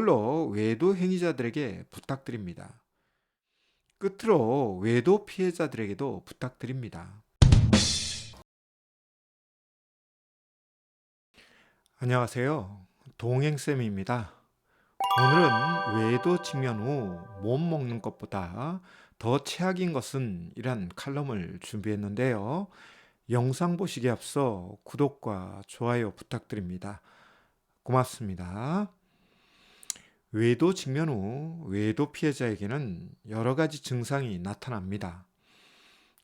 아울러 외도 행위자들에게 부탁드립니다. 끝으로 외도 피해자들에게도 부탁드립니다. 안녕하세요. 동행쌤입니다. 오늘은 외도 직면 후 못 먹는 것보다 더 최악인 것은 이란 칼럼을 준비했는데요. 영상 보시기에 앞서 구독과 좋아요 부탁드립니다. 고맙습니다. 외도 직면 후 외도 피해자에게는 여러 가지 증상이 나타납니다.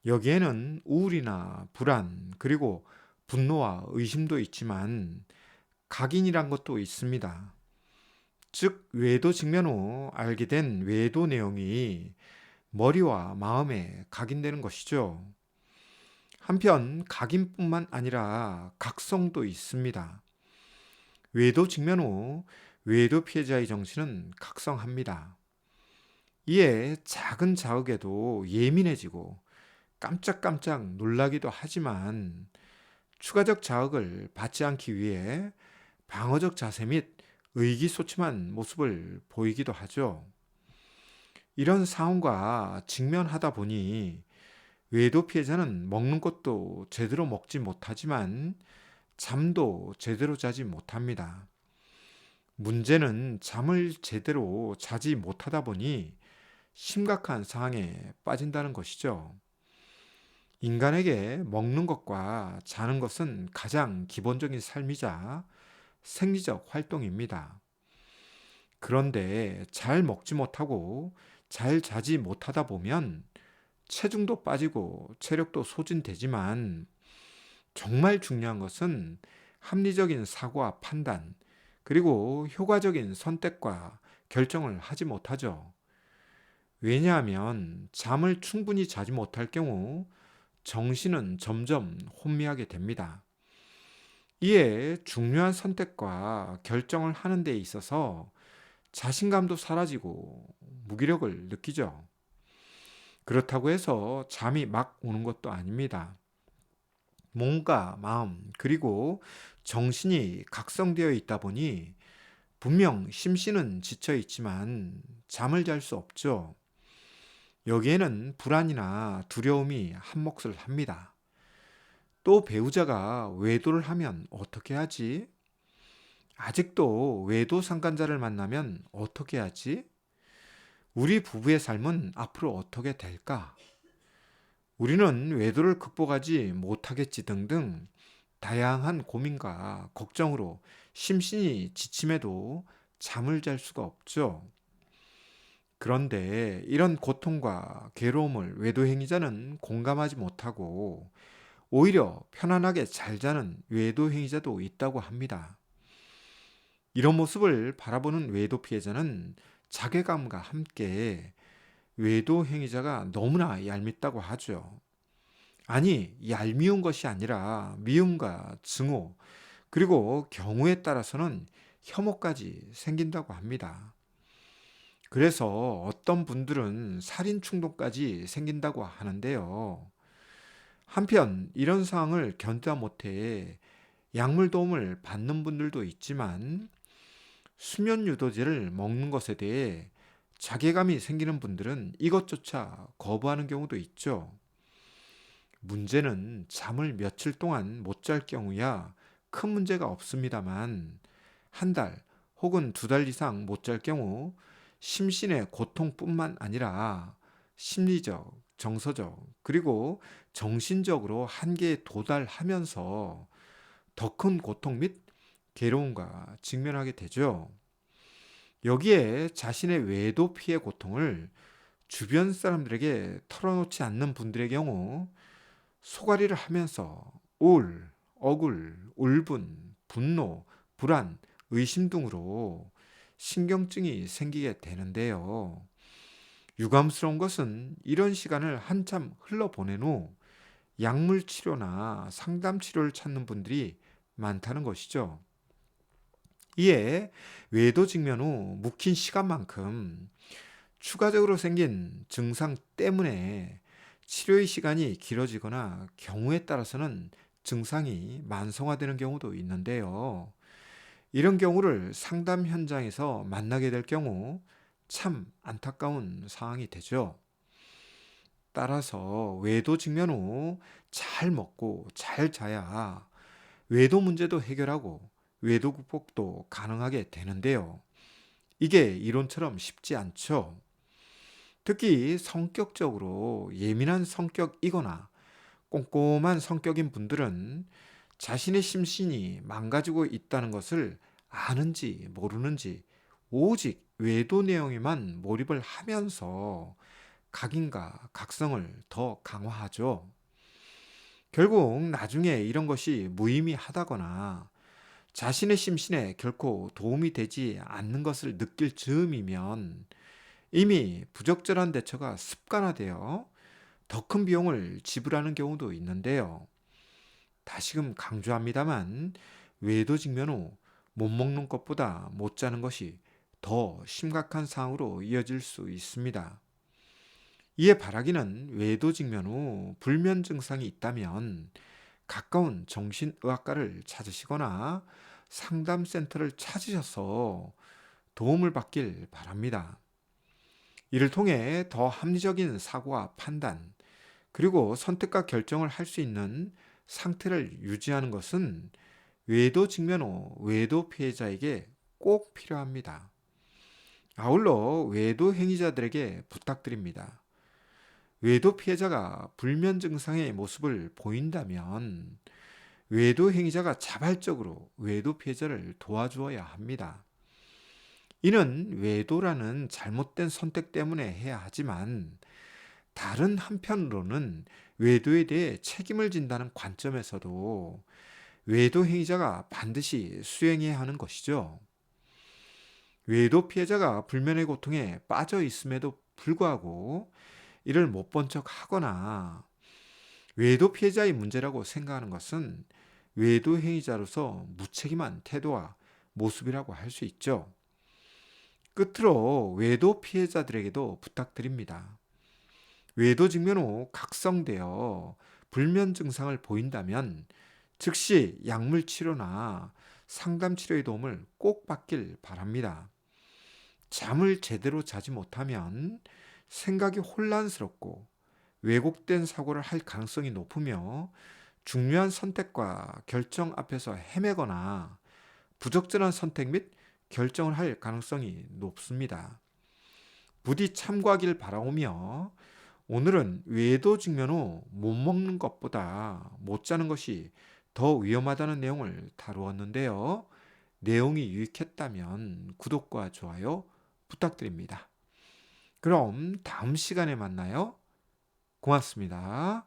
여기에는 우울이나 불안, 그리고 분노와 의심도 있지만 각인이란 것도 있습니다. 즉, 외도 직면 후 알게 된 외도 내용이 머리와 마음에 각인되는 것이죠. 한편 각인뿐만 아니라 각성도 있습니다. 외도 직면 후 외도 피해자의 정신은 각성합니다. 이에 작은 자극에도 예민해지고 깜짝깜짝 놀라기도 하지만 추가적 자극을 받지 않기 위해 방어적 자세 및 의기소침한 모습을 보이기도 하죠. 이런 상황과 직면하다 보니 외도 피해자는 먹는 것도 제대로 먹지 못하지만 잠도 제대로 자지 못합니다. 문제는 잠을 제대로 자지 못하다 보니 심각한 상황에 빠진다는 것이죠. 인간에게 먹는 것과 자는 것은 가장 기본적인 삶이자 생리적 활동입니다. 그런데 잘 먹지 못하고 잘 자지 못하다 보면 체중도 빠지고 체력도 소진되지만 정말 중요한 것은 합리적인 사고와 판단, 그리고 효과적인 선택과 결정을 하지 못하죠. 왜냐하면 잠을 충분히 자지 못할 경우 정신은 점점 혼미하게 됩니다. 이에 중요한 선택과 결정을 하는 데 있어서 자신감도 사라지고 무기력을 느끼죠. 그렇다고 해서 잠이 막 오는 것도 아닙니다. 몸과 마음, 그리고 정신이 각성되어 있다 보니 분명 심신은 지쳐 있지만 잠을 잘 수 없죠. 여기에는 불안이나 두려움이 한몫을 합니다. 또 배우자가 외도를 하면 어떻게 하지? 아직도 외도 상간자를 만나면 어떻게 하지? 우리 부부의 삶은 앞으로 어떻게 될까? 우리는 외도를 극복하지 못하겠지 등등 다양한 고민과 걱정으로 심신이 지침에도 잠을 잘 수가 없죠. 그런데 이런 고통과 괴로움을 외도 행위자는 공감하지 못하고 오히려 편안하게 잘 자는 외도 행위자도 있다고 합니다. 이런 모습을 바라보는 외도 피해자는 자괴감과 함께 외도 행위자가 너무나 얄밉다고 하죠. 아니, 얄미운 것이 아니라 미움과 증오, 그리고 경우에 따라서는 혐오까지 생긴다고 합니다. 그래서 어떤 분들은 살인 충동까지 생긴다고 하는데요. 한편 이런 상황을 견디다 못해 약물 도움을 받는 분들도 있지만 수면 유도제를 먹는 것에 대해 자괴감이 생기는 분들은 이것조차 거부하는 경우도 있죠. 문제는 잠을 며칠 동안 못 잘 경우야 큰 문제가 없습니다만 한 달 혹은 두 달 이상 못 잘 경우 심신의 고통뿐만 아니라 심리적, 정서적, 그리고 정신적으로 한계에 도달하면서 더 큰 고통 및 괴로움과 직면하게 되죠. 여기에 자신의 외도 피해 고통을 주변 사람들에게 털어놓지 않는 분들의 경우 소가리를 하면서 우울, 억울, 울분, 분노, 불안, 의심 등으로 신경증이 생기게 되는데요. 유감스러운 것은 이런 시간을 한참 흘러보낸 후 약물 치료나 상담 치료를 찾는 분들이 많다는 것이죠. 이에 외도 직면 후 묵힌 시간만큼 추가적으로 생긴 증상 때문에 치료의 시간이 길어지거나 경우에 따라서는 증상이 만성화되는 경우도 있는데요. 이런 경우를 상담 현장에서 만나게 될 경우 참 안타까운 상황이 되죠. 따라서 외도 직면 후 잘 먹고 잘 자야 외도 문제도 해결하고 외도 극복도 가능하게 되는데요. 이게 이론처럼 쉽지 않죠. 특히 성격적으로 예민한 성격이거나 꼼꼼한 성격인 분들은 자신의 심신이 망가지고 있다는 것을 아는지 모르는지 오직 외도 내용에만 몰입을 하면서 각인과 각성을 더 강화하죠. 결국 나중에 이런 것이 무의미하다거나 자신의 심신에 결코 도움이 되지 않는 것을 느낄 즈음이면 이미 부적절한 대처가 습관화되어 더 큰 비용을 지불하는 경우도 있는데요. 다시금 강조합니다만 외도 직면 후 못 먹는 것보다 못 자는 것이 더 심각한 상황으로 이어질 수 있습니다. 이에 바라기는 외도 직면 후 불면 증상이 있다면 가까운 정신의학과를 찾으시거나 상담센터를 찾으셔서 도움을 받길 바랍니다. 이를 통해 더 합리적인 사고와 판단, 그리고 선택과 결정을 할 수 있는 상태를 유지하는 것은 외도 직면 후 외도 피해자에게 꼭 필요합니다. 아울러 외도 행위자들에게 부탁드립니다. 외도 피해자가 불면 증상의 모습을 보인다면 외도 행위자가 자발적으로 외도 피해자를 도와주어야 합니다. 이는 외도라는 잘못된 선택 때문에 해야 하지만 다른 한편으로는 외도에 대해 책임을 진다는 관점에서도 외도 행위자가 반드시 수행해야 하는 것이죠. 외도 피해자가 불면의 고통에 빠져 있음에도 불구하고 이를 못 본 척 하거나 외도 피해자의 문제라고 생각하는 것은 외도 행위자로서 무책임한 태도와 모습이라고 할 수 있죠. 끝으로 외도 피해자들에게도 부탁드립니다. 외도 직면 후 각성되어 불면 증상을 보인다면 즉시 약물 치료나 상담 치료의 도움을 꼭 받길 바랍니다. 잠을 제대로 자지 못하면 생각이 혼란스럽고 왜곡된 사고를 할 가능성이 높으며 중요한 선택과 결정 앞에서 헤매거나 부적절한 선택 및 결정을 할 가능성이 높습니다. 부디 참고하길 바라오며 오늘은 외도 직면 후 못 먹는 것보다 못 자는 것이 더 위험하다는 내용을 다루었는데요. 내용이 유익했다면 구독과 좋아요 부탁드립니다. 그럼 다음 시간에 만나요. 고맙습니다.